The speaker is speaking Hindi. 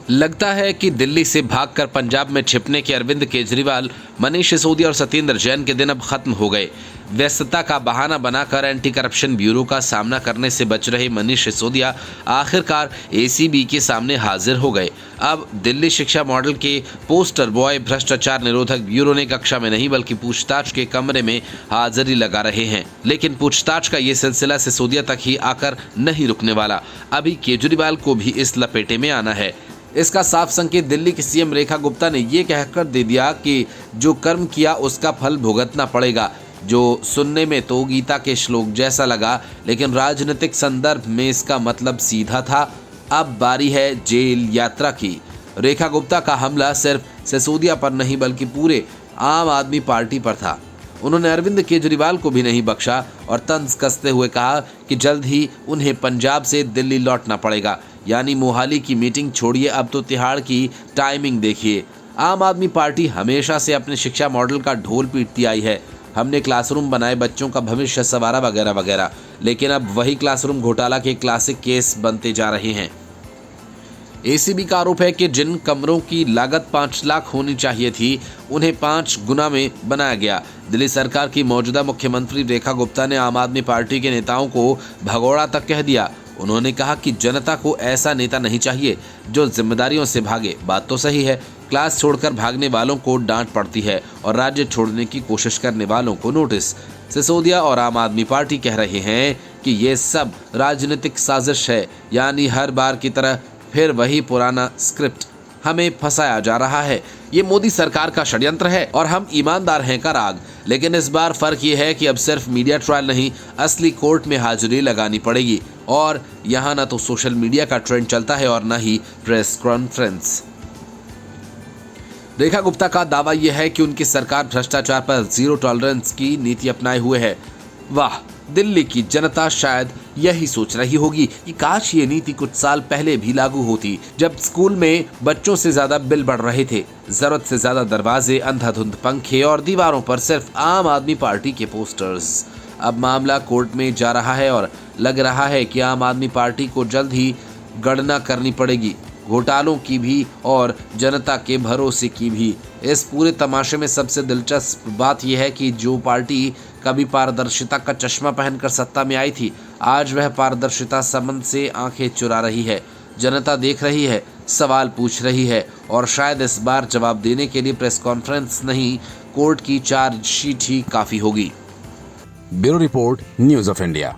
लगता है कि दिल्ली से भागकर पंजाब में छिपने के अरविंद केजरीवाल, मनीष सिसोदिया और सत्येंद्र जैन के दिन अब खत्म हो गए। व्यस्तता का बहाना बनाकर एंटी करप्शन ब्यूरो का सामना करने से बच रहे मनीष सिसोदिया आखिरकार एसीबी के सामने हाजिर हो गए। अब दिल्ली शिक्षा मॉडल के पोस्टर बॉय भ्रष्टाचार निरोधक ब्यूरो ने कक्षा में नहीं बल्कि पूछताछ के कमरे में हाजिरी लगा रहे हैं। लेकिन पूछताछ का ये सिलसिला सिसोदिया तक ही आकर नहीं रुकने वाला। अभी केजरीवाल को भी इस लपेटे में आना है। इसका साफ संकेत दिल्ली की सीएम रेखा गुप्ता ने ये कहकर दे दिया कि जो कर्म किया उसका फल भुगतना पड़ेगा। जो सुनने में तो गीता के श्लोक जैसा लगा, लेकिन राजनीतिक संदर्भ में इसका मतलब सीधा था। अब बारी है जेल यात्रा की। रेखा गुप्ता का हमला सिर्फ सिसोदिया पर नहीं बल्कि पूरे आम आदमी पार्टी पर था। उन्होंने अरविंद केजरीवाल को भी नहीं बख्शा और तंज कसते हुए कहा कि जल्द ही उन्हें पंजाब से दिल्ली लौटना पड़ेगा। यानी मोहाली की मीटिंग छोड़िए, अब तो तिहाड़ की टाइमिंग देखिए। आम आदमी पार्टी हमेशा से अपने शिक्षा मॉडल का ढोल पीटती आई है। हमने क्लासरूम बनाए, बच्चों का भविष्य संवारा वगैरह वगैरह, लेकिन अब वही क्लासरूम घोटाला के क्लासिक केस बनते जा रहे हैं। एसीबी का आरोप है कि जिन कमरों की लागत 5 लाख होनी चाहिए थी, उन्हें 5 गुना में बनाया गया। दिल्ली सरकार की मौजूदा मुख्यमंत्री रेखा गुप्ता ने आम आदमी पार्टी के नेताओं को भगोड़ा तक कह दिया। उन्होंने कहा कि जनता को ऐसा नेता नहीं चाहिए जो जिम्मेदारियों से भागे। बात तो सही है, क्लास छोड़कर भागने वालों को डांट पड़ती है और राज्य छोड़ने की कोशिश करने वालों को नोटिस। सिसोदिया और आम आदमी पार्टी कह रहे हैं कि ये सब राजनीतिक साजिश है, यानी हर बार की तरह फिर वही पुराना स्क्रिप्ट, हमें फंसाया जा रहा है। ये मोदी सरकार का षड्यंत्र है और हम ईमानदार हैं का राग। लेकिन इस बार फर्क ये है कि अब सिर्फ मीडिया ट्रायल नहीं, असली कोर्ट में हाजिरी लगानी पड़ेगी। और यहाँ न तो सोशल मीडिया का ट्रेंड चलता है और न ही प्रेस कॉन्फ्रेंस। रेखा गुप्ता का दावा यह है कि उनकी सरकार भ्रष्टाचार पर जीरो टॉलरेंस की नीति अपनाए हुए है। वाह, दिल्ली की जनता शायद यही सोच रही होगी कि काश ये नीति कुछ साल पहले भी लागू होती, जब स्कूल में बच्चों से ज्यादा बिल बढ़ रहे थे, जरूरत से ज्यादा दरवाजे, अंधाधुंध पंखे और दीवारों पर सिर्फ आम आदमी पार्टी के पोस्टर्स। अब मामला कोर्ट में जा रहा है और लग रहा है कि आम आदमी पार्टी को जल्द ही गणना करनी पड़ेगी, घोटालों की भी और जनता के भरोसे की भी। इस पूरे तमाशे में सबसे दिलचस्प बात यह है कि जो पार्टी कभी पारदर्शिता का चश्मा पहनकर सत्ता में आई थी, आज वह पारदर्शिता संबंध से आंखें चुरा रही है। जनता देख रही है, सवाल पूछ रही है और शायद इस बार जवाब देने के लिए प्रेस कॉन्फ्रेंस नहीं, कोर्ट की चार्जशीट ही काफी होगी। Bureau report, news of India.